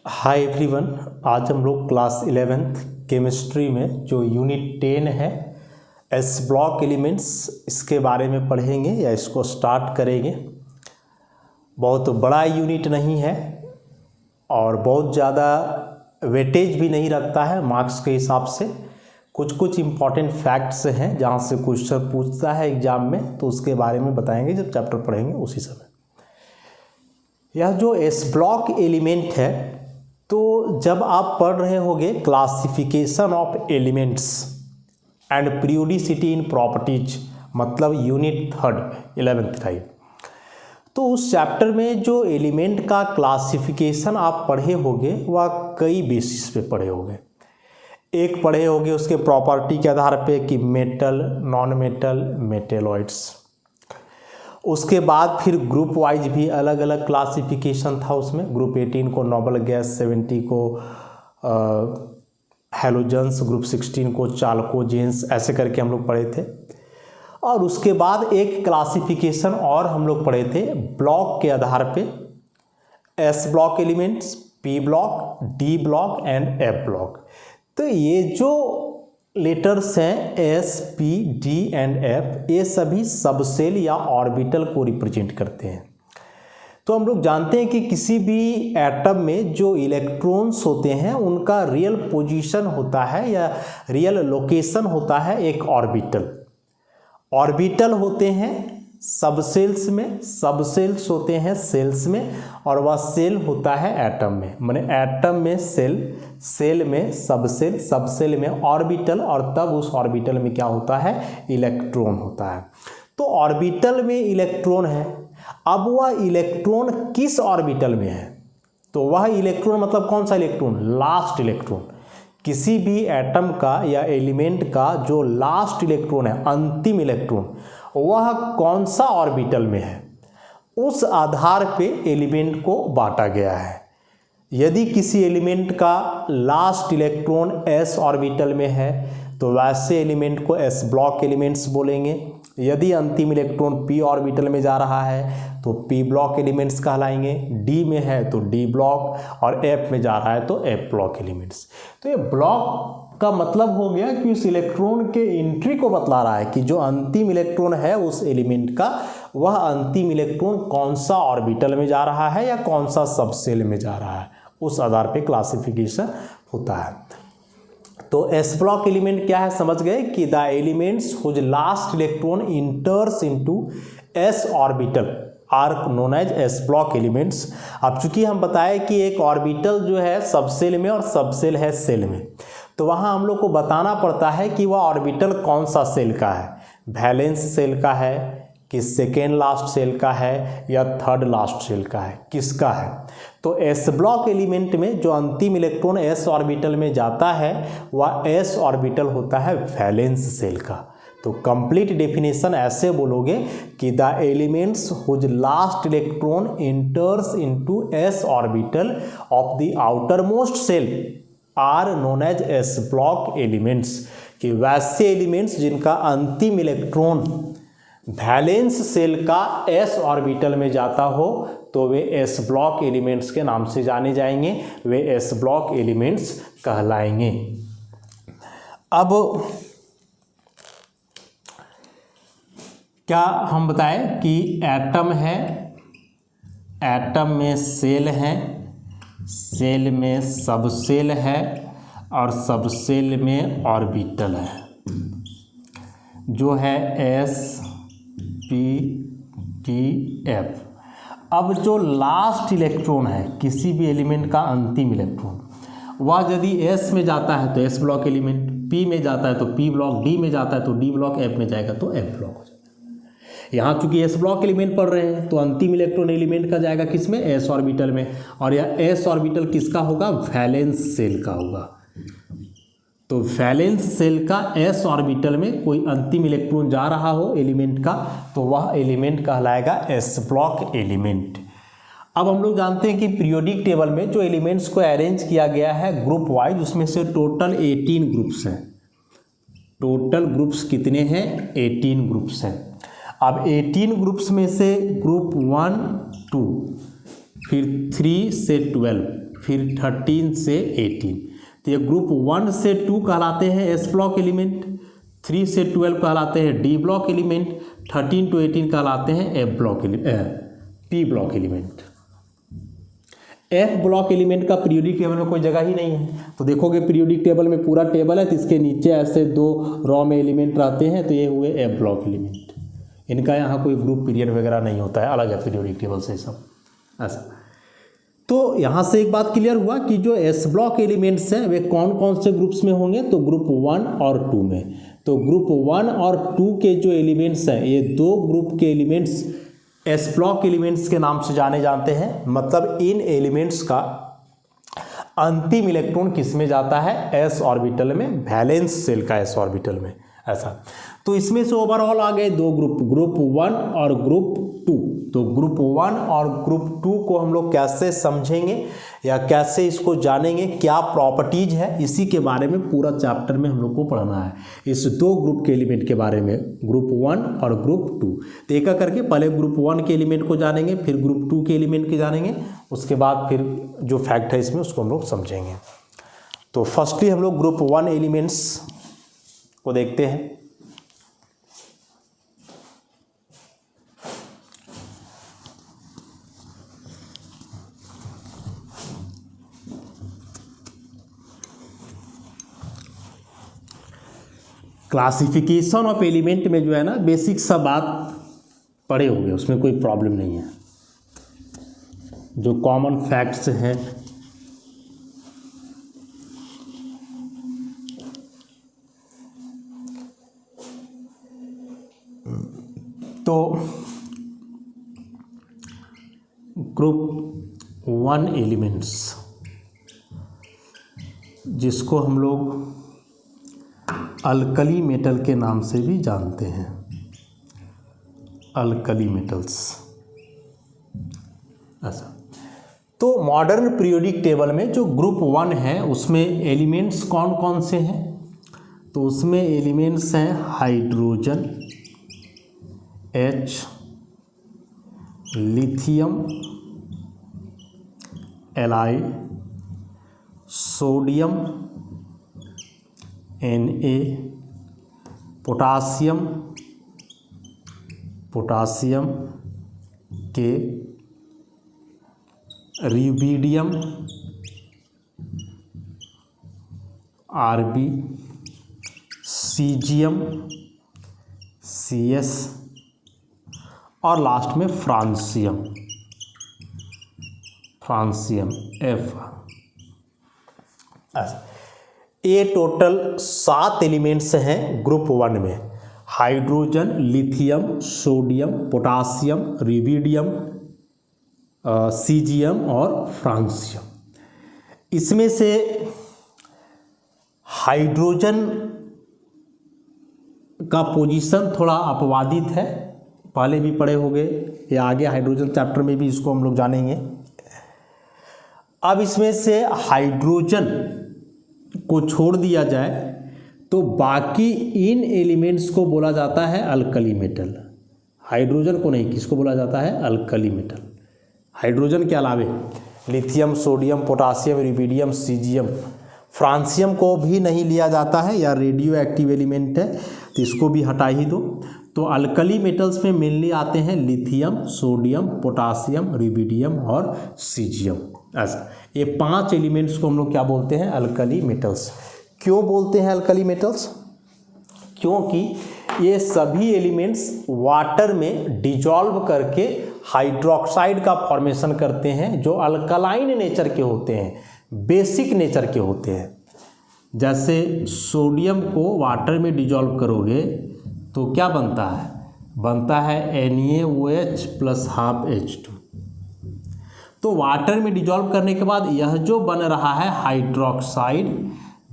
Hi everyone, आज हम लोग क्लास 11th केमिस्ट्री में जो यूनिट 10 है एस ब्लॉक एलिमेंट्स, इसके बारे में पढ़ेंगे या इसको स्टार्ट करेंगे। बहुत बड़ा यूनिट नहीं है और बहुत ज़्यादा वेटेज भी नहीं रखता है मार्क्स के हिसाब से। कुछ इम्पॉर्टेंट फैक्ट्स हैं जहाँ से क्वेश्चन पूछता है एग्ज़ाम में, तो उसके बारे में बताएंगे जब चैप्टर पढ़ेंगे उसी समय। यह जो एस ब्लॉक एलिमेंट है, तो जब आप पढ़ रहे होंगे classification of elements and periodicity in properties, मतलब यूनिट 3 11th का, तो उस चैप्टर में जो एलिमेंट का क्लासिफिकेशन आप पढ़े होंगे वह कई बेसिस पे पढ़े होंगे। एक पढ़े होंगे उसके प्रॉपर्टी के आधार पे कि मेटल, नॉन मेटल, मेटेलॉइड्स। उसके बाद फिर ग्रुप वाइज भी अलग अलग क्लासिफिकेशन था उसमें। ग्रुप 18 को नोबल गैस, 70 को हैलोजेंस, ग्रुप 16 को चाल्कोजेंस, ऐसे करके हम लोग पढ़े थे। और उसके बाद एक क्लासिफिकेशन और हम लोग पढ़े थे ब्लॉक के आधार पे, S block elements, P block, D block and F block. तो ये जो लेटर्स हैं S, P, D and F, ये सभी सबसेल या ऑर्बिटल को रिप्रेजेंट करते हैं। तो हम लोग जानते हैं कि किसी भी एटम में जो इलेक्ट्रॉन्स होते हैं उनका रियल पोजीशन होता है या रियल लोकेशन होता है एक ऑर्बिटल। ऑर्बिटल होते हैं सबसेल्स में, सबसेल्स होते हैं सेल्स में, और वह सेल होता है एटम में। माने एटम में सेल, सेल में सबसेल, सबसेल में ऑर्बिटल, और तब उस ऑर्बिटल में क्या होता है, इलेक्ट्रॉन होता है। तो ऑर्बिटल में इलेक्ट्रॉन है। अब वह इलेक्ट्रॉन किस ऑर्बिटल में है, तो वह इलेक्ट्रॉन मतलब कौन सा इलेक्ट्रॉन, लास्ट इलेक्ट्रॉन। किसी भी एटम का या एलिमेंट का जो लास्ट इलेक्ट्रॉन है, अंतिम इलेक्ट्रॉन, वह कौन सा ऑर्बिटल में है, उस आधार पे एलिमेंट को बांटा गया है। यदि किसी एलिमेंट का लास्ट इलेक्ट्रॉन एस ऑर्बिटल में है तो वैसे एलिमेंट को एस ब्लॉक एलिमेंट्स बोलेंगे। यदि अंतिम इलेक्ट्रॉन पी ऑर्बिटल में जा रहा है तो पी ब्लॉक एलिमेंट्स कहलाएंगे, डी में है तो डी ब्लॉक, और एफ में जा रहा है तो एफ ब्लॉक एलिमेंट्स। तो ये ब्लॉक का मतलब हो गया कि उस इलेक्ट्रॉन के एंट्री को बतला रहा है कि जो अंतिम इलेक्ट्रॉन है उस एलिमेंट का, वह अंतिम इलेक्ट्रॉन कौन सा ऑर्बिटल में जा रहा है या कौन सा सबसेल में जा रहा है, उस आधार पे क्लासिफिकेशन होता है। तो एस ब्लॉक एलिमेंट क्या है समझ गए कि the elements whose last electron enters into s orbital are known as s block elements. अब चूंकि हम बताए कि एक ऑर्बिटल जो है सबसेल में और सबसेल है सेल में, तो वहाँ हम लोग को बताना पड़ता है कि वह ऑर्बिटल कौन सा सेल का है, वैलेंस सेल का है कि सेकेंड लास्ट सेल का है या थर्ड लास्ट सेल का है, किसका है। तो एस ब्लॉक एलिमेंट में जो अंतिम इलेक्ट्रॉन एस ऑर्बिटल में जाता है वह एस ऑर्बिटल होता है वैलेंस सेल का। तो कंप्लीट डेफिनेशन ऐसे बोलोगे कि the elements whose last electron enters into s orbital of the outermost shell are known as s block elements, कि वैसे एलिमेंट्स जिनका अंतिम इलेक्ट्रॉन वैलेंस सेल का एस ऑर्बिटल में जाता हो तो वे एस ब्लॉक एलिमेंट्स के नाम से जाने जाएंगे, वे एस ब्लॉक एलिमेंट्स कहलाएंगे। अब क्या हम बताएं कि एटम है, एटम में सेल है, सेल में सबसेल है और सबसेल में ऑर्बिटल है, जो है एस, पी, डी, एफ। अब जो लास्ट इलेक्ट्रॉन है किसी भी एलिमेंट का अंतिम इलेक्ट्रॉन, वह यदि एस में जाता है तो एस ब्लॉक एलिमेंट, पी में जाता है तो पी ब्लॉक, डी में जाता है तो डी ब्लॉक, एफ में जाएगा तो एफ ब्लॉक हो जाएगा। यहाँ चूंकि एस ब्लॉक एलिमेंट पढ़ रहे हैं तो अंतिम इलेक्ट्रॉन एलिमेंट का जाएगा किस में, एस ऑर्बिटल में, और यह एस ऑर्बिटल किसका होगा, वैलेंस सेल का होगा। तो वैलेंस सेल का एस ऑर्बिटल में कोई अंतिम इलेक्ट्रॉन जा रहा हो एलिमेंट का तो वह एलिमेंट कहलाएगा एस ब्लॉक एलिमेंट। अब हम लोग जानते हैं कि पीरियोडिक टेबल में जो एलिमेंट्स को अरेंज किया गया है ग्रुप वाइज, उसमें से टोटल 18 ग्रुप्स हैं। टोटल ग्रुप्स कितने हैं, 18 ग्रुप्स हैं। अब 18 ग्रुप्स में से ग्रुप 1, 2, फिर 3 से 12, फिर 13 से 18। तो ये ग्रुप 1 से 2 कहलाते हैं एस ब्लॉक एलिमेंट, 3 से 12 कहलाते हैं डी ब्लॉक एलिमेंट, 13 to 18 कहलाते हैं F block P block element. F block element का पीरियोडिक टेबल में कोई जगह ही नहीं है। तो देखोगे पीरियोडिक टेबल में पूरा टेबल है, तो इसके नीचे ऐसे 2 रॉ में एलिमेंट रहते हैं, तो ये हुए एफ ब्लॉक एलिमेंट। इनका यहाँ कोई ग्रुप पीरियड वगैरह नहीं होता है, अलग है पीरियोडिक टेबल से सब ऐसा। तो यहाँ से एक बात क्लियर हुआ कि जो एस ब्लॉक एलिमेंट्स हैं वे कौन कौन से ग्रुप्स में होंगे, तो ग्रुप 1 और 2 में। तो ग्रुप 1 और 2 के जो एलिमेंट्स हैं, ये 2 ग्रुप के एलिमेंट्स एस ब्लॉक एलिमेंट्स के नाम से जाने जाते हैं। मतलब इन एलिमेंट्स का अंतिम इलेक्ट्रॉन किस में जाता है, एस ऑर्बिटल में, वैलेंस शेल का एस ऑर्बिटल में ऐसा। तो इसमें से ओवरऑल आ गए 2 ग्रुप, ग्रुप 1 और ग्रुप 2। तो ग्रुप 1 और ग्रुप 2 को हम लोग कैसे समझेंगे या कैसे इसको जानेंगे, क्या प्रॉपर्टीज है, इसी के बारे में पूरा चैप्टर में हम लोग को पढ़ना है, इस 2 ग्रुप के एलिमेंट के बारे में, ग्रुप 1 और ग्रुप 2। तो एक करके पहले ग्रुप 1 के एलिमेंट को जानेंगे, फिर ग्रुप 2 के एलिमेंट के जानेंगे, उसके बाद फिर जो फैक्ट है इसमें उसको हम लोग समझेंगे। तो फर्स्टली हम लोग ग्रुप 1 एलिमेंट्स को देखते हैं। क्लासिफिकेशन ऑफ एलिमेंट में जो है ना बेसिक सब बात पढ़े होंगे, उसमें कोई प्रॉब्लम नहीं है। जो कॉमन फैक्ट्स हैं तो ग्रुप 1 एलिमेंट्स जिसको हम लोग अल्कली मेटल के नाम से भी जानते हैं, अल्कली मेटल्स ऐसा। तो मॉडर्न पीरियोडिक टेबल में जो ग्रुप 1 है उसमें एलिमेंट्स कौन कौन से हैं, तो उसमें एलिमेंट्स हैं hydrogen, H, lithium, Li, sodium, Na, potassium, K, rubidium, Rb, caesium, Cs और लास्ट में फ्रांसियम F। ये टोटल 7 एलिमेंट्स हैं ग्रुप 1 में, hydrogen, lithium, sodium, potassium, rubidium, caesium और फ्रांसियम। इसमें से हाइड्रोजन का पोजीशन थोड़ा अपवादित है, पहले भी पढ़े होंगे या आगे हाइड्रोजन चैप्टर में भी इसको हम लोग जानेंगे। अब इसमें से हाइड्रोजन को छोड़ दिया जाए तो बाकी इन एलिमेंट्स को बोला जाता है अल्कली मेटल। हाइड्रोजन को नहीं, किसको बोला जाता है, अल्कली मेटल। हाइड्रोजन के अलावे lithium, sodium, potassium, rubidium, caesium, francium को भी नहीं लिया जाता है, या रेडियो एक्टिव एलिमेंट है, तो इसको भी हटा ही दो। तो अल्कली मेटल्स में मेनली आते हैं लिथियम, सोडियम, पोटासियम, रुबिडियम और सीजियम ऐसा। ये 5 एलिमेंट्स को हम लोग क्या बोलते हैं, अल्कली मेटल्स। क्यों बोलते हैं अल्कली मेटल्स, क्योंकि ये सभी एलिमेंट्स वाटर में डिजॉल्व करके हाइड्रोक्साइड का फॉर्मेशन करते हैं, जो अल्कलाइन नेचर के होते हैं, बेसिक नेचर के होते हैं। जैसे सोडियम को वाटर में डिजॉल्व करोगे तो क्या बनता है, बनता है NaOH प्लस हाफ H2। तो वाटर में डिजॉल्व करने के बाद यह जो बन रहा है hydroxide,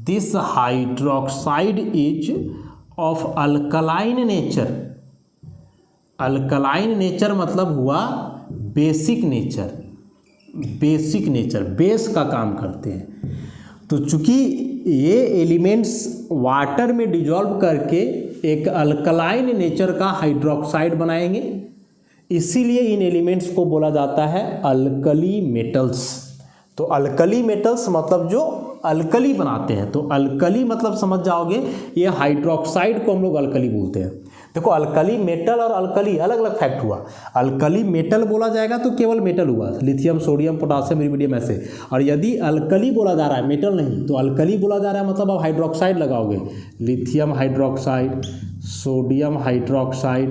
this hydroxide is of alkaline nature. Alkaline nature मतलब हुआ basic nature, basic nature, base का काम करते हैं। तो चूंकि ये एलिमेंट्स वाटर में डिजॉल्व करके एक अल्कलाइन नेचर का हाइड्रोक्साइड बनाएंगे, इसीलिए इन एलिमेंट्स को बोला जाता है अल्कली मेटल्स। तो अल्कली मेटल्स मतलब जो अल्कली बनाते हैं, तो अल्कली मतलब समझ जाओगे, ये हाइड्रोक्साइड को हम लोग अल्कली बोलते हैं। देखो अल्कली मेटल और अल्कली अलग अलग फैक्ट हुआ। अल्कली मेटल बोला जाएगा तो केवल मेटल हुआ, लिथियम, सोडियम, पोटासियम, इरिडियम ऐसे। और यदि अल्कली बोला जा रहा है, मेटल नहीं, तो अल्कली बोला जा रहा है मतलब आप हाइड्रोक्साइड लगाओगे, lithium hydroxide, sodium hydroxide,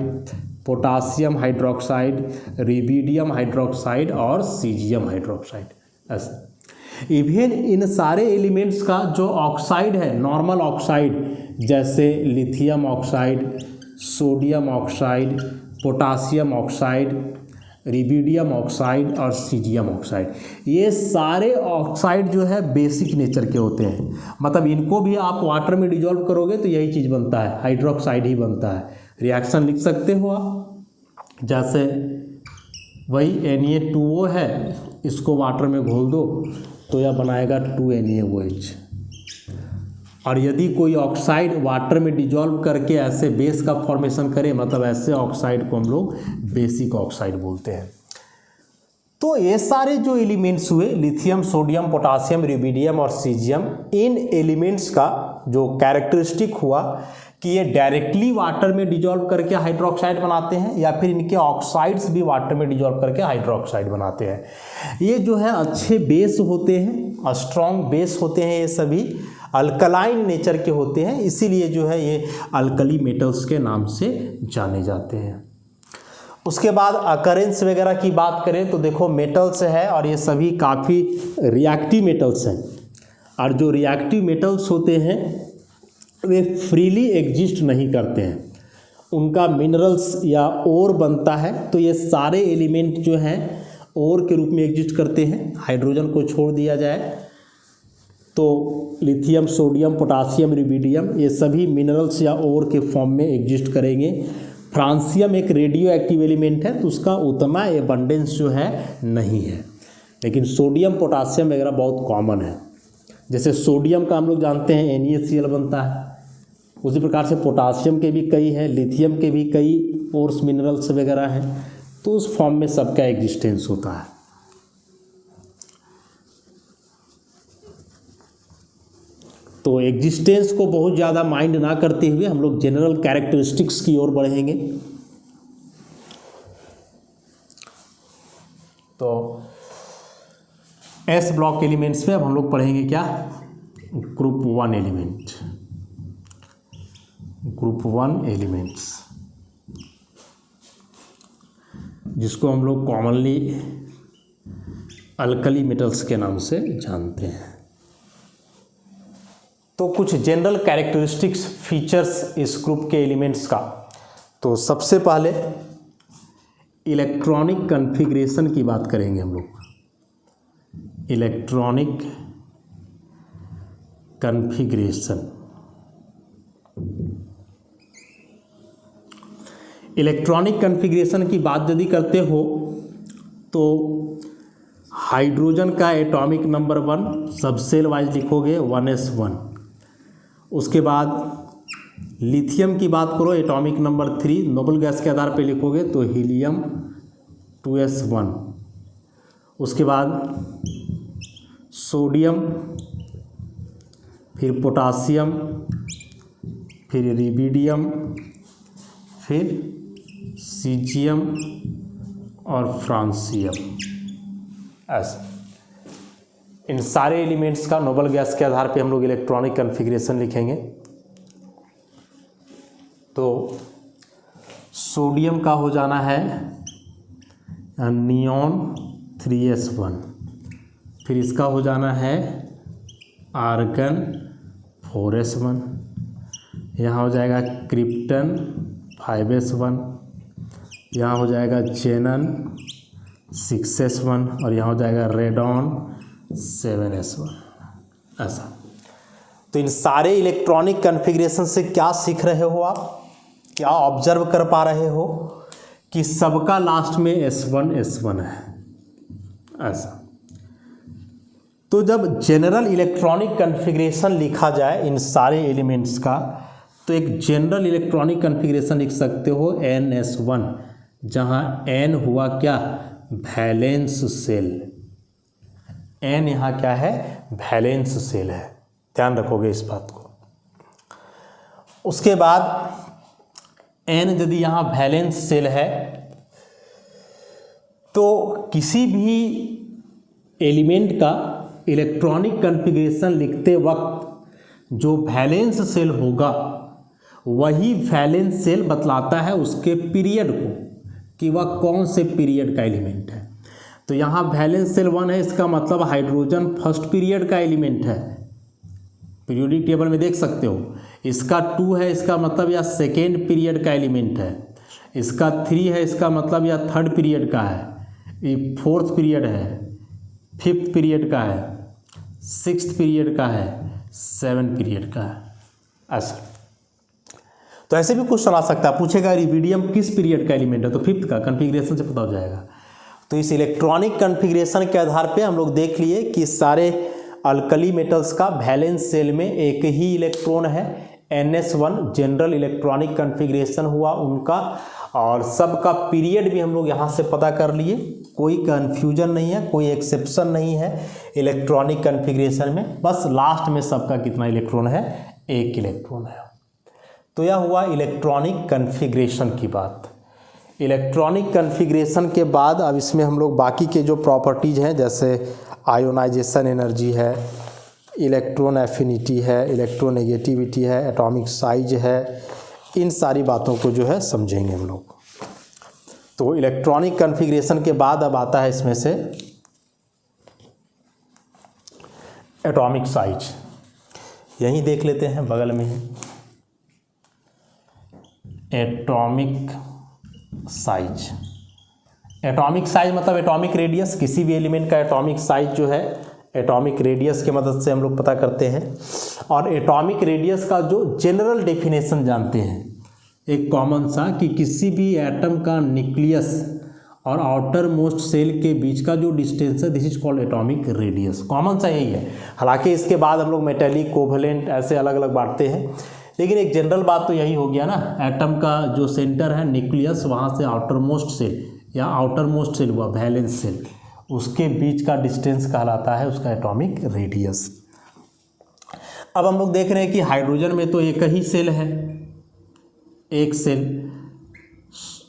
potassium hydroxide, rubidium hydroxide और सीजियम हाइड्रोक्साइड ऐसे। इवन इन सारे एलिमेंट्स का जो ऑक्साइड है, नॉर्मल ऑक्साइड, जैसे lithium oxide, sodium oxide, potassium oxide, rubidium oxide और सीजियम ऑक्साइड, ये सारे ऑक्साइड जो है बेसिक नेचर के होते हैं। मतलब इनको भी आप वाटर में डिजॉल्व करोगे तो यही चीज़ बनता है, हाइड्रोक्साइड ही बनता है। रिएक्शन लिख सकते हो आप, जैसे वही Na2O है, इसको वाटर में घोल दो तो यह बनाएगा 2NaOH। और यदि कोई ऑक्साइड वाटर में डिजॉल्व करके ऐसे बेस का फॉर्मेशन करे, मतलब ऐसे ऑक्साइड को हम लोग बेसिक ऑक्साइड बोलते हैं। तो ये सारे जो एलिमेंट्स हुए, लिथियम, सोडियम, पोटासियम, रिबिडियम और सीजियम, इन एलिमेंट्स का जो कैरेक्टरिस्टिक हुआ कि ये डायरेक्टली वाटर में डिजॉल्व करके हाइड्रोक्साइड बनाते हैं या फिर इनके ऑक्साइड्स भी वाटर में डिजॉल्व करके हाइड्रोक्साइड बनाते हैं। ये जो है अच्छे बेस होते हैं, स्ट्रॉन्ग बेस होते हैं, ये सभी अल्कलाइन नेचर के होते हैं, इसीलिए जो है ये अल्कली मेटल्स के नाम से जाने जाते हैं। उसके बाद अकरेंस वगैरह की बात करें तो देखो मेटल्स है और ये सभी काफ़ी रिएक्टिव मेटल्स हैं। और जो रिएक्टिव मेटल्स होते हैं वे फ्रीली एग्जिस्ट नहीं करते हैं, उनका मिनरल्स या ओर बनता है। तो ये सारे एलिमेंट जो हैं ओर के रूप में एग्जिस्ट करते हैं। हाइड्रोजन को छोड़ दिया जाए तो लिथियम, सोडियम, पोटासियम, रिबिडियम ये सभी मिनरल्स या ओर के फॉर्म में एग्जिस्ट करेंगे। फ्रांसियम एक रेडियो एक्टिव एलिमेंट है तो उसका उतना एबंडेंस जो है नहीं है, लेकिन सोडियम, पोटासियम वगैरह बहुत कॉमन है। जैसे सोडियम का हम लोग जानते हैं NaCl बनता है, उसी प्रकार से पोटासियम के भी कई हैं, लिथियम के भी कई ओर्स मिनरल्स वगैरह हैं, तो उस फॉर्म में सबका एग्जिस्टेंस होता है। तो एग्जिस्टेंस को बहुत ज़्यादा माइंड ना करते हुए हम लोग जनरल कैरेक्टरिस्टिक्स की ओर बढ़ेंगे। तो एस ब्लॉक एलिमेंट्स में अब हम लोग पढ़ेंगे क्या, ग्रुप 1 एलिमेंट, ग्रुप 1 एलिमेंट्स, जिसको हम लोग कॉमनली अल्कली मेटल्स के नाम से जानते हैं। तो कुछ जनरल कैरेक्टरिस्टिक्स, फीचर्स इस ग्रुप के एलिमेंट्स का। तो सबसे पहले इलेक्ट्रॉनिक कॉन्फ़िगरेशन की बात करेंगे हम लोग। इलेक्ट्रॉनिक कॉन्फ़िगरेशन, इलेक्ट्रॉनिक कॉन्फ़िगरेशन की बात यदि करते हो तो हाइड्रोजन का एटॉमिक नंबर 1 सब सेल वाइज लिखोगे 1s1। उसके बाद लिथियम की बात करो, एटॉमिक नंबर 3 नोबल गैस के आधार पे लिखोगे तो हीलियम 2s1। उसके बाद सोडियम, फिर पोटासियम, फिर रिबिडियम, फिर सीजियम और फ्रांसियम, ऐसे इन सारे एलिमेंट्स का नोबल गैस के आधार पे हम लोग इलेक्ट्रॉनिक कॉन्फ़िगरेशन लिखेंगे। तो सोडियम का हो जाना है नियॉन 3s1, फिर इसका हो जाना है आर्गन 4s1, यहाँ हो जाएगा क्रिप्टन 5s1, यहाँ हो जाएगा जेनन 6s1 और यहाँ हो जाएगा रेडॉन 7s1, ऐसा। तो इन सारे इलेक्ट्रॉनिक कॉन्फ़िगरेशन से क्या सीख रहे हो आप, क्या ऑब्जर्व कर पा रहे हो कि सबका लास्ट में s1 है, ऐसा। तो जब जनरल इलेक्ट्रॉनिक कॉन्फ़िगरेशन लिखा जाए इन सारे एलिमेंट्स का, तो एक जनरल इलेक्ट्रॉनिक कॉन्फ़िगरेशन लिख सकते हो NS1, जहाँ N हुआ क्या, वैलेंस सेल, N यहाँ क्या है, वैलेंस सेल है, ध्यान रखोगे इस बात को। उसके बाद N यदि यहाँ वैलेंस सेल है तो किसी भी एलिमेंट का इलेक्ट्रॉनिक कॉन्फ़िगरेशन लिखते वक्त जो वैलेंस सेल होगा वही वैलेंस सेल बतलाता है उसके पीरियड को कि वह कौन से पीरियड का एलिमेंट है। तो यहाँ वैलेंस सेल 1 है, इसका मतलब हाइड्रोजन फर्स्ट पीरियड का एलिमेंट है, पीरियोडिक टेबल में देख सकते हो। इसका 2 है, इसका मतलब यह सेकेंड पीरियड का एलिमेंट है। इसका 3 है, इसका मतलब यह थर्ड पीरियड का है। ये फोर्थ पीरियड है, फिफ्थ पीरियड का है, सिक्स्थ पीरियड का है, 7 पीरियड का है। ऐसा तो ऐसे भी क्वेश्चन आ सकता है, पूछेगा इरिडियम किस पीरियड का एलिमेंट है, तो फिफ्थ का, कॉन्फ़िगरेशन से पता हो जाएगा। तो इस इलेक्ट्रॉनिक कॉन्फ़िगरेशन के आधार पे हम लोग देख लिए कि सारे अल्कली मेटल्स का वैलेंस सेल में एक ही इलेक्ट्रॉन है, NS1 जनरल इलेक्ट्रॉनिक कॉन्फ़िगरेशन हुआ उनका, और सबका पीरियड भी हम लोग यहाँ से पता कर लिए। कोई कन्फ्यूजन नहीं है, कोई एक्सेप्शन नहीं है इलेक्ट्रॉनिक कॉन्फ़िगरेशन में, बस लास्ट में सबका कितना इलेक्ट्रॉन है, एक इलेक्ट्रॉन है। तो यह हुआ इलेक्ट्रॉनिक कॉन्फ़िगरेशन की बात। इलेक्ट्रॉनिक कॉन्फ़िगरेशन के बाद अब इसमें हम लोग बाकी के जो प्रॉपर्टीज़ हैं, जैसे आयोनाइजेशन एनर्जी है, इलेक्ट्रॉन एफिनिटी है, इलेक्ट्रोनेगेटिविटी है, एटॉमिक साइज है, इन सारी बातों को जो है समझेंगे हम लोग। तो इलेक्ट्रॉनिक कॉन्फ़िगरेशन के बाद अब आता है इसमें से एटॉमिक साइज, यहीं देख लेते हैं बगल में ही। एटॉमिक साइज, एटॉमिक साइज मतलब एटॉमिक रेडियस, किसी भी एलिमेंट का एटॉमिक साइज जो है एटॉमिक रेडियस की मदद से हम लोग पता करते हैं। और एटॉमिक रेडियस का जो जनरल डेफिनेशन जानते हैं एक कॉमन सा, कि किसी भी एटम का न्यूक्लियस और आउटर मोस्ट सेल के बीच का जो डिस्टेंस है, this is called atomic radius. Common सा यही है, हालांकि इसके बाद हम लोग मेटेलिक, कोवेलेंट ऐसे अलग अलग बांटते हैं, लेकिन एक जनरल बात तो यही हो गया ना, एटम का जो सेंटर है न्यूक्लियस, वहाँ से आउटर मोस्ट सेल या आउटर मोस्ट सेल हुआ वैलेंस सेल, उसके बीच का डिस्टेंस कहलाता है उसका एटॉमिक रेडियस। अब हम लोग देख रहे हैं कि हाइड्रोजन में तो एक ही सेल है, एक सेल।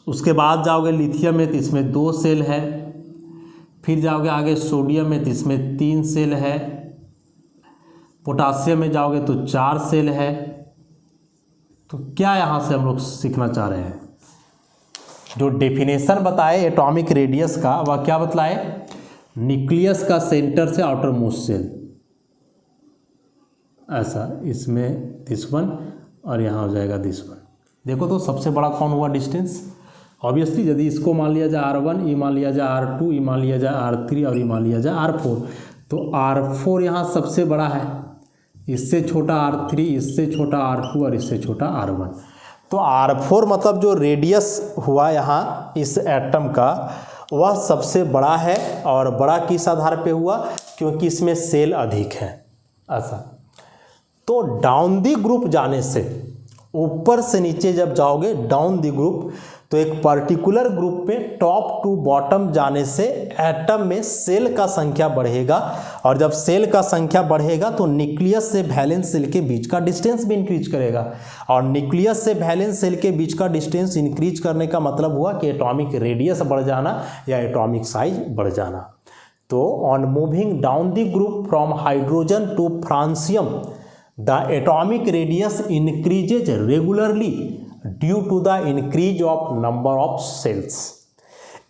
उसके बाद जाओगे लिथियम में तो इसमें 2 सेल है, फिर जाओगे आगे सोडियम में तो इसमें 3 सेल है, पोटासियम में जाओगे तो 4 सेल है। तो क्या यहाँ से हम लोग सीखना चाह रहे हैं, जो डेफिनेशन बताए एटॉमिक रेडियस का वह क्या बतलाए, न्यूक्लियस का सेंटर से आउटर मोस्ट सेल, ऐसा इसमें दिस वन और यहाँ हो जाएगा दिस वन। देखो तो सबसे बड़ा कौन हुआ डिस्टेंस, ऑब्वियसली यदि इसको मान लिया जाए R1, ये मान लिया जाए R2, ये मान लिया जाए R3 और ये मान लिया जाए R4, तो R4 यहाँ सबसे बड़ा है, इससे छोटा R3, इससे छोटा R2 और इससे छोटा R1। तो R4 मतलब जो रेडियस हुआ यहाँ इस एटम का वह सबसे बड़ा है, और बड़ा किस आधार पे हुआ, क्योंकि इसमें सेल अधिक है, ऐसा। तो डाउन दी ग्रुप जाने से, ऊपर से नीचे जब जाओगे डाउन दी ग्रुप, तो एक पर्टिकुलर ग्रुप में टॉप टू बॉटम जाने से एटम में सेल का संख्या बढ़ेगा, और जब सेल का संख्या बढ़ेगा तो न्यूक्लियस से वैलेंस सेल के बीच का डिस्टेंस भी इंक्रीज करेगा, और न्यूक्लियस से वैलेंस सेल के बीच का डिस्टेंस इंक्रीज करने का मतलब हुआ कि एटॉमिक रेडियस बढ़ जाना या एटॉमिक साइज बढ़ जाना। तो on moving down the group from hydrogen to francium, the atomic radius increases regularly due to the increase of number of shells.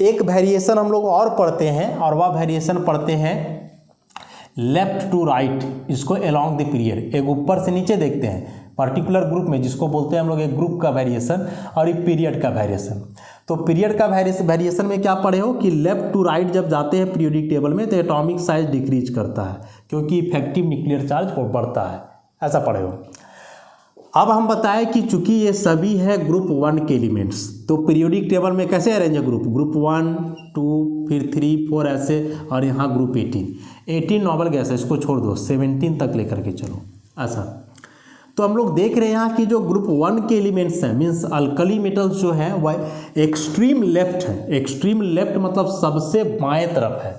एक वेरिएशन हम लोग और पढ़ते हैं, और वह वेरिएशन पढ़ते हैं लेफ्ट टू राइट, इसको अलोंग द पीरियड। एक ऊपर से नीचे देखते हैं पर्टिकुलर ग्रुप में, जिसको बोलते हैं हम लोग एक ग्रुप का वेरिएशन और एक पीरियड का वेरिएशन। तो पीरियड का वेरिएशन में क्या पढ़े हो कि लेफ्ट टू राइट जब जाते हैं पीरियोडिक टेबल में तो एटॉमिक साइज डिक्रीज करता है, क्योंकि इफेक्टिव न्यूक्लियर चार्ज बढ़ता है, ऐसा पढ़े हो। अब हम बताएं कि चूंकि ये सभी है ग्रुप 1 के एलिमेंट्स, तो पीरियोडिक टेबल में कैसे अरेंज है ग्रुप 1, 2, फिर 3, 4 ऐसे, और यहाँ ग्रुप 18 नोबल गैस है, इसको छोड़ दो, 17 तक लेकर के चलो, ऐसा। तो हम लोग देख रहे हैं यहाँ कि जो ग्रुप 1 के एलिमेंट्स हैं, मीन्स अल्कली मेटल्स जो हैं वह एक्सट्रीम लेफ्ट है। एक्सट्रीम लेफ्ट मतलब सबसे बाएं तरफ है,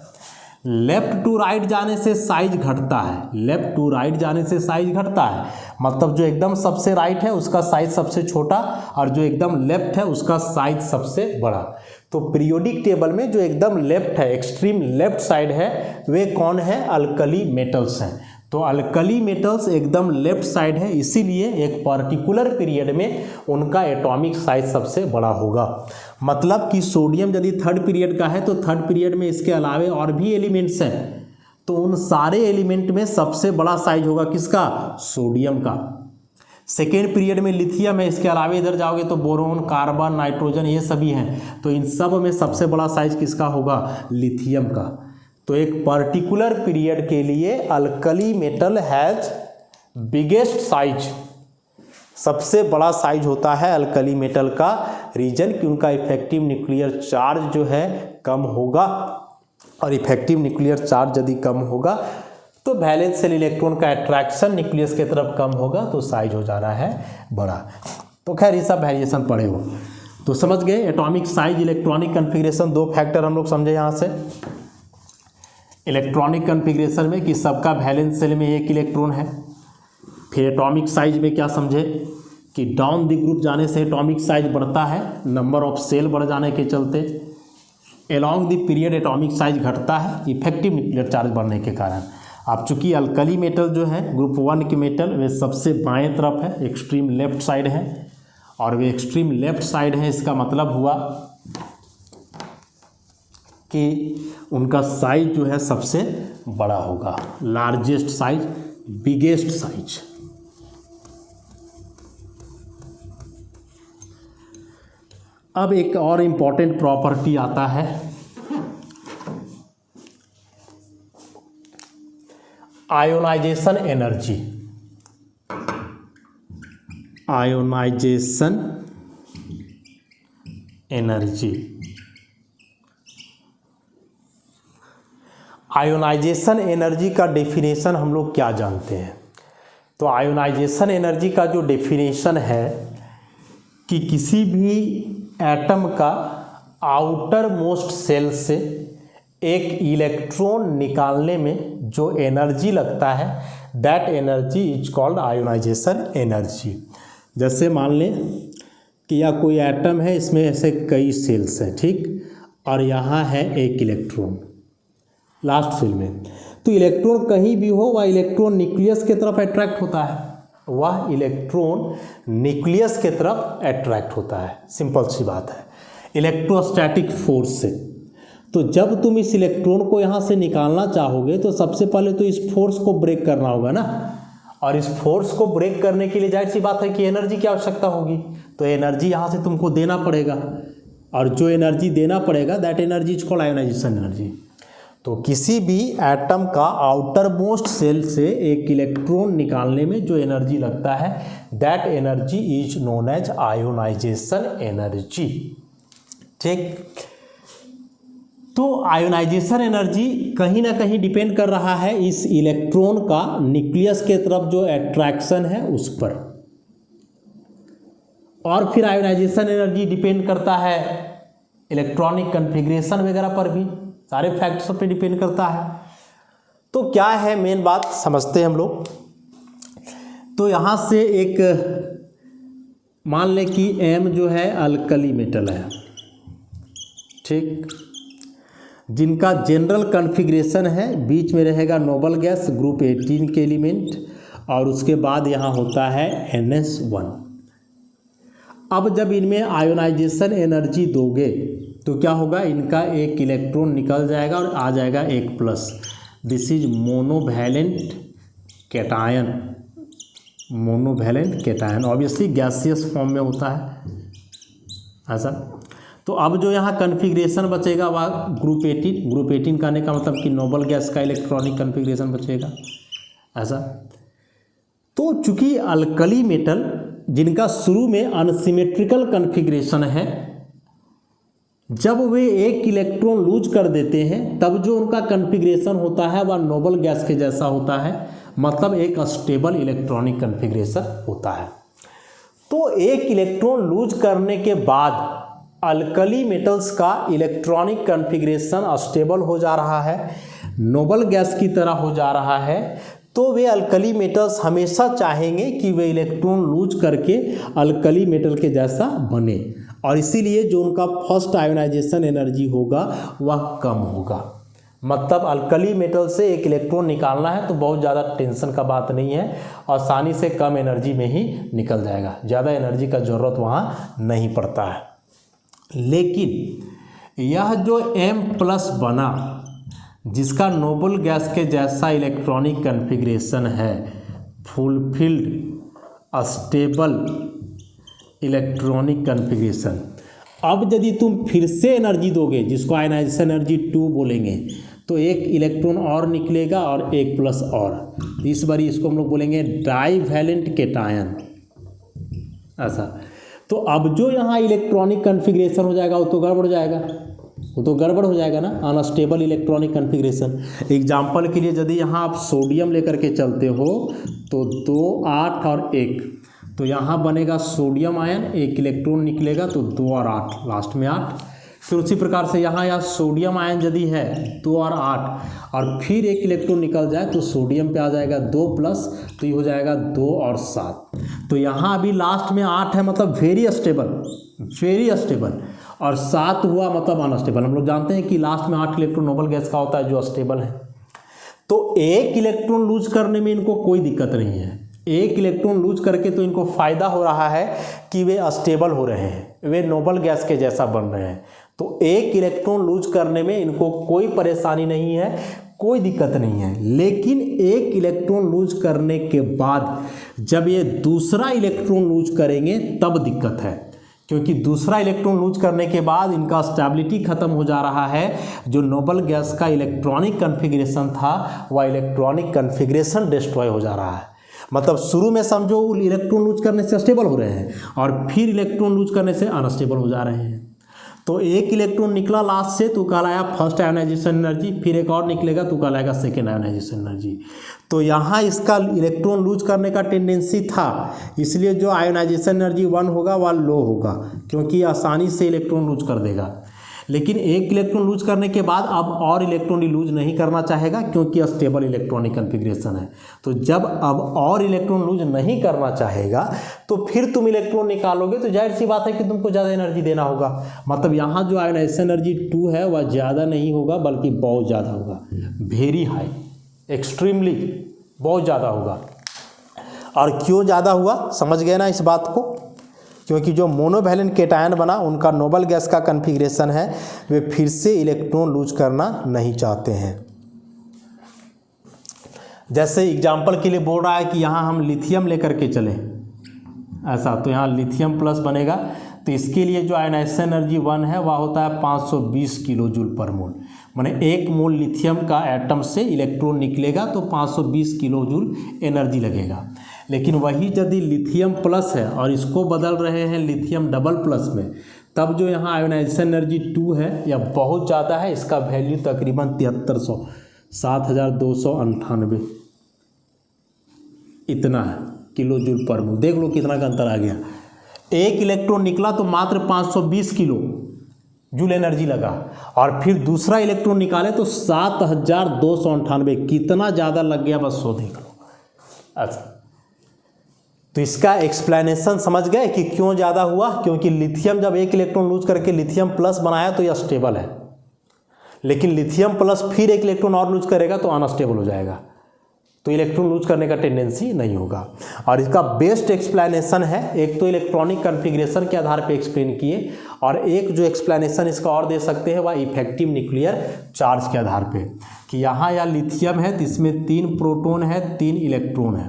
लेफ्ट टू राइट जाने से साइज घटता है, लेफ्ट टू राइट जाने से साइज घटता है, मतलब जो एकदम सबसे राइट है उसका साइज सबसे छोटा और जो एकदम लेफ्ट है उसका साइज सबसे बड़ा। तो पीरियोडिक टेबल में जो एकदम लेफ्ट है, एक्सट्रीम लेफ्ट साइड है, वे कौन है? अल्कली मेटल्स हैं। तो अल्कली मेटल्स एकदम लेफ्ट साइड है, इसीलिए एक पर्टिकुलर पीरियड में उनका एटॉमिक साइज सबसे बड़ा होगा। मतलब कि सोडियम यदि थर्ड पीरियड का है तो थर्ड पीरियड में इसके अलावे और भी एलिमेंट्स हैं, तो उन सारे एलिमेंट में सबसे बड़ा साइज होगा किसका? सोडियम का। सेकेंड पीरियड में लिथियम है, इसके अलावे इधर जाओगे तो बोरोन, कार्बन, नाइट्रोजन ये सभी हैं, तो इन सब में सबसे बड़ा साइज किसका होगा? लिथियम का। तो एक पर्टिकुलर पीरियड के लिए alkali metal has biggest size, सबसे बड़ा साइज होता है अल्कली मेटल का। रीजन कि उनका इफेक्टिव न्यूक्लियर चार्ज जो है कम होगा, और इफेक्टिव न्यूक्लियर चार्ज यदि कम होगा तो वैलेंस शेल इलेक्ट्रॉन का अट्रैक्शन न्यूक्लियस की तरफ कम होगा, तो साइज हो जाना है बड़ा। तो खैर ये सब वेरिएशन पढ़े हो तो समझ गए। एटॉमिक साइज, इलेक्ट्रॉनिक कन्फिग्रेशन, दो फैक्टर हम लोग समझे यहाँ से। इलेक्ट्रॉनिक कन्फिग्रेशन में कि सबका वैलेंस शेल में एक इलेक्ट्रॉन है। फिर एटॉमिक साइज में क्या समझे कि डाउन द ग्रुप जाने से एटॉमिक साइज बढ़ता है, नंबर ऑफ सेल बढ़ जाने के चलते। Along the period atomic size घटता है इफेक्टिव न्यूक्लियर चार्ज बढ़ने के कारण। अब चूंकि अल्कली मेटल जो है ग्रुप 1 के मेटल वे सबसे बाएं तरफ है, एक्सट्रीम लेफ्ट साइड है, और वे एक्सट्रीम लेफ्ट साइड है, इसका मतलब हुआ कि उनका साइज जो है सबसे बड़ा होगा, लार्जेस्ट साइज, बिगेस्ट साइज। अब एक और इम्पॉर्टेंट प्रॉपर्टी आता है, ionization energy. Ionization energy, ionization energy का डेफिनेशन हम लोग क्या जानते हैं? तो आयोनाइजेशन एनर्जी का जो डेफिनेशन है कि किसी भी एटम का आउटर मोस्ट सेल से एक इलेक्ट्रॉन निकालने में जो एनर्जी लगता है, that energy is called ionisation energy. जैसे मान लें कि यह कोई एटम है, इसमें ऐसे कई सेल्स हैं, ठीक, और यहाँ है एक इलेक्ट्रॉन लास्ट सेल में, तो इलेक्ट्रॉन कहीं भी हो वह इलेक्ट्रॉन न्यूक्लियस की तरफ अट्रैक्ट होता है, वह इलेक्ट्रॉन न्यूक्लियस की तरफ अट्रैक्ट होता है। सिंपल सी बात है, इलेक्ट्रोस्टैटिक फोर्स से। तो जब तुम इस इलेक्ट्रॉन को यहाँ से निकालना चाहोगे तो सबसे पहले तो इस फोर्स को ब्रेक करना होगा ना, और इस फोर्स को ब्रेक करने के लिए जाहिर सी बात है कि एनर्जी की आवश्यकता होगी, तो एनर्जी यहाँ से तुमको देना पड़ेगा, और जो एनर्जी देना पड़ेगा that energy is called ionisation energy. तो किसी भी एटम का आउटर मोस्ट सेल से एक इलेक्ट्रॉन निकालने में जो एनर्जी लगता है that energy is known as ionization energy, ठीक। तो आयोनाइजेशन एनर्जी कहीं ना कहीं डिपेंड कर रहा है इस इलेक्ट्रॉन का न्यूक्लियस के तरफ जो अट्रैक्शन है उस पर, और फिर आयोनाइजेशन एनर्जी डिपेंड करता है इलेक्ट्रॉनिक कन्फिग्रेशन वगैरह पर भी, सारे फैक्टर्स पे डिपेंड करता है। तो क्या है मेन बात समझते हैं हम लोग। तो यहाँ से एक मान लें कि M जो है अल्कली मेटल है, ठीक, जिनका जनरल कन्फिग्रेशन है बीच में रहेगा नोबल गैस ग्रुप 18 के एलिमेंट, और उसके बाद यहाँ होता है NS1। अब जब इनमें आयोनाइजेशन एनर्जी दोगे तो क्या होगा, इनका एक इलेक्ट्रॉन निकल जाएगा और आ जाएगा एक plus. This is monovalent cation, monovalent cation obviously gaseous form में होता है ऐसा। तो अब जो यहाँ कन्फिग्रेशन बचेगा वह ग्रुप 18, ग्रुप 18 कहने का मतलब कि नोबल गैस का इलेक्ट्रॉनिक कन्फिग्रेशन बचेगा ऐसा। तो चूंकि अल्कली मेटल जिनका शुरू में अनसिमेट्रिकल कन्फिग्रेशन है, जब वे एक इलेक्ट्रॉन लूज कर देते हैं तब जो उनका कन्फिग्रेशन होता है वह नोबल गैस के जैसा होता है, मतलब एक स्टेबल इलेक्ट्रॉनिक कन्फिग्रेशन होता है। तो एक इलेक्ट्रॉन लूज करने के बाद अल्कली मेटल्स का इलेक्ट्रॉनिक कन्फिग्रेशन स्टेबल हो जा रहा है, नोबल गैस की तरह हो जा रहा है, तो वे अल्कली मेटल्स हमेशा चाहेंगे कि वे इलेक्ट्रॉन लूज करके अल्कली मेटल के जैसा बने, और इसीलिए जो उनका फर्स्ट आयोनाइजेशन एनर्जी होगा वह कम होगा। मतलब अल्कली मेटल से एक इलेक्ट्रॉन निकालना है तो बहुत ज़्यादा टेंशन का बात नहीं है, आसानी से कम एनर्जी में ही निकल जाएगा, ज़्यादा एनर्जी का ज़रूरत वहाँ नहीं पड़ता है। लेकिन यह जो M+ बना, जिसका नोबल गैस के जैसा इलेक्ट्रॉनिक कन्फिग्रेशन है, फुलफिल्ड स्टेबल इलेक्ट्रॉनिक कन्फिग्रेशन, अब यदि तुम फिर से एनर्जी दोगे, जिसको आयनाइजेशन एनर्जी 2 बोलेंगे, तो एक इलेक्ट्रॉन और निकलेगा और एक प्लस और, इस बार इसको हम लोग बोलेंगे डाइवैलेंट केटायन। ऐसा तो अब जो यहाँ इलेक्ट्रॉनिक कन्फिग्रेशन हो जाएगा वो तो गड़बड़ हो जाएगा, वो तो गड़बड़ हो जाएगा ना, अनस्टेबल इलेक्ट्रॉनिक कन्फिग्रेशन। एग्जाम्पल के लिए यदि यहाँ आप सोडियम लेकर के चलते हो तो 2, 8 और 1, तो यहाँ बनेगा सोडियम आयन, एक इलेक्ट्रॉन निकलेगा तो 2 और 8, लास्ट में 8। फिर उसी प्रकार से यहाँ सोडियम आयन यदि है 2 और 8 और फिर एक इलेक्ट्रॉन निकल जाए तो सोडियम पे आ जाएगा 2+, तो ये हो जाएगा 2 और 7। तो यहाँ अभी लास्ट में 8 है, मतलब वेरी स्टेबल, और 7 हुआ मतलब अनस्टेबल। हम लोग जानते हैं कि लास्ट में 8 इलेक्ट्रॉन नोबल गैस का होता है जो स्टेबल है। तो एक इलेक्ट्रॉन लूज करने में इनको कोई दिक्कत नहीं है, एक इलेक्ट्रॉन लूज करके तो इनको फ़ायदा हो रहा है कि वे स्टेबल हो रहे हैं, वे नोबल गैस के जैसा बन रहे हैं। तो एक इलेक्ट्रॉन लूज करने में इनको कोई परेशानी नहीं है, कोई दिक्कत नहीं है। लेकिन एक इलेक्ट्रॉन लूज करने के बाद जब ये दूसरा इलेक्ट्रॉन लूज करेंगे तब दिक्कत है, क्योंकि दूसरा इलेक्ट्रॉन लूज करने के बाद इनका स्टेबिलिटी खत्म हो जा रहा है। जो नोबल गैस का इलेक्ट्रॉनिक कन्फिग्रेशन था वह इलेक्ट्रॉनिक कन्फिग्रेशन डिस्ट्रॉय हो जा रहा है। मतलब शुरू में समझो इलेक्ट्रॉन लूज करने से स्टेबल हो रहे हैं और फिर इलेक्ट्रॉन लूज करने से अनस्टेबल हो जा रहे हैं। तो एक इलेक्ट्रॉन निकला लास्ट से तो कहलाया फर्स्ट आयोनाइजेशन एनर्जी, फिर एक और निकलेगा तो कहलाएगा सेकेंड आयोनाइजेशन एनर्जी। तो यहाँ इसका इलेक्ट्रॉन लूज करने का टेंडेंसी था, इसलिए जो आयोनाइजेशन एनर्जी 1 होगा वह लो होगा, क्योंकि आसानी से इलेक्ट्रॉन लूज कर देगा। लेकिन एक इलेक्ट्रॉन लूज करने के बाद अब और इलेक्ट्रॉन लूज नहीं करना चाहेगा, क्योंकि स्टेबल इलेक्ट्रॉनिक कन्फिग्रेशन है। तो जब अब और इलेक्ट्रॉन लूज नहीं करना चाहेगा तो फिर तुम इलेक्ट्रॉन निकालोगे तो जाहिर सी बात है कि तुमको ज़्यादा एनर्जी देना होगा। मतलब यहाँ जो आयोनाइजेशन एनर्जी 2 है वह ज़्यादा नहीं होगा बल्कि बहुत ज़्यादा होगा, वेरी हाई, एक्सट्रीमली बहुत ज़्यादा होगा। और क्यों ज़्यादा हुआ समझ गए ना इस बात को, क्योंकि जो मोनोवैलेंट केटायन बना उनका नोबल गैस का कन्फिग्रेशन है, वे फिर से इलेक्ट्रॉन लूज करना नहीं चाहते हैं। जैसे एग्जाम्पल के लिए बोल रहा है कि यहाँ हम लिथियम लेकर के चलें ऐसा, तो यहाँ लिथियम प्लस बनेगा, तो इसके लिए जो आयोनाइजेशन एनर्जी 1 है वह होता है 520 किलो जूल पर मोल। माने 1 मोल लिथियम का एटम से इलेक्ट्रॉन निकलेगा तो 520 किलो जूल एनर्जी लगेगा। लेकिन वही यदि लिथियम प्लस है और इसको बदल रहे हैं लिथियम डबल प्लस में, तब जो यहाँ आयोनाइजेशन एनर्जी 2 है यह बहुत ज़्यादा है, इसका वैल्यू तकरीबन 7300 7298 इतना है किलो जूल पर मोल। देख लो कितना का अंतर आ गया। एक इलेक्ट्रॉन निकला तो मात्र 520 किलो जूल एनर्जी लगा, और फिर दूसरा इलेक्ट्रॉन निकाले तो 7298, कितना ज़्यादा लग गया बस सो देख लो। अच्छा, तो इसका एक्सप्लेनेशन समझ गए कि क्यों ज़्यादा हुआ, क्योंकि लिथियम जब एक इलेक्ट्रॉन लूज करके लिथियम प्लस बनाया तो यह स्टेबल है, लेकिन लिथियम प्लस फिर एक इलेक्ट्रॉन और लूज करेगा तो अनस्टेबल हो जाएगा, तो इलेक्ट्रॉन लूज करने का टेंडेंसी नहीं होगा। और इसका बेस्ट एक्सप्लेनेशन है, एक तो इलेक्ट्रॉनिक कन्फिग्रेशन के आधार पे एक्सप्लेन किए, और एक जो एक्सप्लेनेशन इसका और दे सकते हैं वह इफेक्टिव न्यूक्लियर चार्ज के आधार पे, कि यहाँ या लिथियम है तो इसमें 3 प्रोटॉन है 3 इलेक्ट्रॉन है,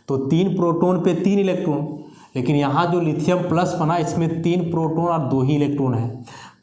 तो 3 प्रोटॉन पे 3 इलेक्ट्रॉन। लेकिन यहाँ जो लिथियम प्लस बना इसमें 3 प्रोटॉन और 2 ही इलेक्ट्रॉन है,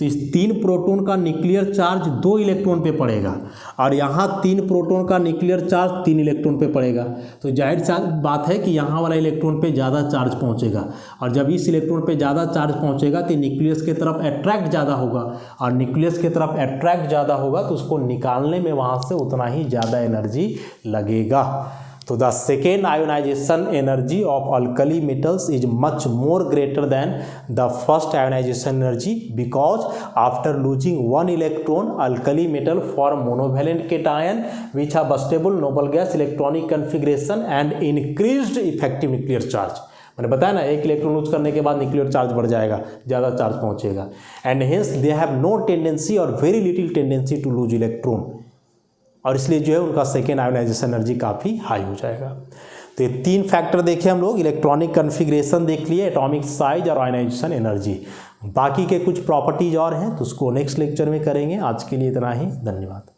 तो इस 3 प्रोटॉन का न्यूक्लियर चार्ज 2 इलेक्ट्रॉन पे पड़ेगा, और यहाँ 3 प्रोटॉन का न्यूक्लियर चार्ज 3 इलेक्ट्रॉन पे पड़ेगा। तो जाहिर सी बात है कि यहाँ वाला इलेक्ट्रॉन पे ज़्यादा चार्ज पहुँचेगा, और जब इस इलेक्ट्रॉन पे ज़्यादा चार्ज पहुँचेगा तो न्यूक्लियस की तरफ अट्रैक्ट ज़्यादा होगा, और न्यूक्लियस की तरफ अट्रैक्ट ज़्यादा होगा तो उसको निकालने में वहाँ से उतना ही ज़्यादा एनर्जी लगेगा। तो the second ionisation energy of alkali metals is much more greater than the first ionization energy because after losing one electron alkali metal form monovalent cation which have stable noble gas electronic configuration and increased effective nuclear charge. मैंने बताया ना, एक electron lose करने के बाद nuclear charge बढ़ जाएगा, ज़्यादा चार्ज पहुंचेगा। And hence they have no tendency और very little tendency to lose electron, और इसलिए जो है उनका सेकेंड आयोनाइजेशन एनर्जी काफ़ी हाई हो जाएगा। तो ये 3 फैक्टर देखे हम लोग, इलेक्ट्रॉनिक कन्फिग्रेशन देख लिए, एटॉमिक साइज और आयोनाइजेशन एनर्जी। बाकी के कुछ प्रॉपर्टीज और हैं तो उसको नेक्स्ट लेक्चर में करेंगे। आज के लिए इतना ही, धन्यवाद।